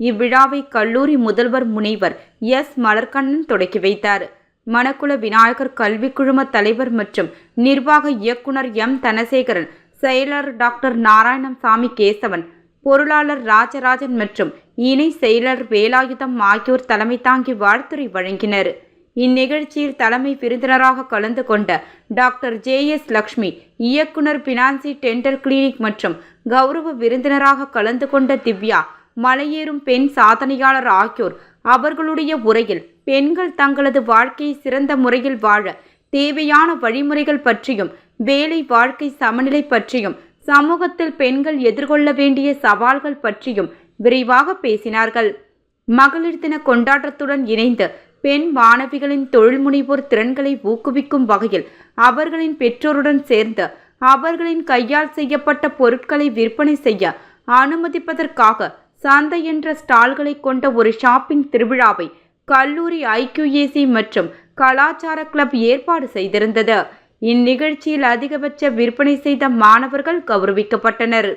இவ்விழாவை கல்லூரி முதல்வர் முனைவர் எஸ் மலர்கண்ணன் தொடக்கி வைத்தார். மணக்குள விநாயகர் கல்வி குழும தலைவர் மற்றும் நிர்வாக இயக்குனர் எம் தனசேகரன், செயலர் டாக்டர் நாராயணசாமி கேசவன், பொருளாளர் ராஜராஜன் மற்றும் இணை செயலர் வேலாயுதம் ஆகியோர் தலைமை தாங்கி வாழ்த்துரை வழங்கினர். இந்நிகழ்ச்சியில் தலைமை விருந்தினராக கலந்து கொண்ட டாக்டர் ஜே.எஸ். லட்சுமி, இயக்குனர் பினான்சி டென்டல் கிளினிக் மற்றும் கௌரவ விருந்தினராக கலந்து கொண்ட திவ்யா, மலையேறும் பெண் சாதனையாளர் ஆகியோர் அவர்களுடைய உரையில் பெண்கள் தங்களது வாழ்க்கையை சிறந்த முறையில் வாழ தேவையான வழிமுறைகள் பற்றியும், வேலை வாழ்க்கை சமநிலை பற்றியும், சமூகத்தில் பெண்கள் எதிர்கொள்ள வேண்டிய சவால்கள் பற்றியும் விரிவாக பேசினார்கள். மகளிர் தின கொண்டாட்டத்துடன் இணைந்து பெண் மாணவிகளின் தொழில் முனைவோர் திறன்களை ஊக்குவிக்கும் வகையில் அவர்களின் பெற்றோருடன் சேர்ந்து அவர்களின் கையால் செய்யப்பட்ட பொருட்களை விற்பனை செய்ய அனுமதிப்பதற்காக சந்தை என்ற ஸ்டால்களை கொண்ட ஒரு ஷாப்பிங் திருவிழாவை கல்லூரி IQAC மற்றும் கலாச்சார கிளப் ஏற்பாடு செய்திருந்தது. இந்நிகழ்ச்சியில் அதிகபட்ச விற்பனை செய்த மாணவர்கள் கௌரவிக்கப்பட்டனர்.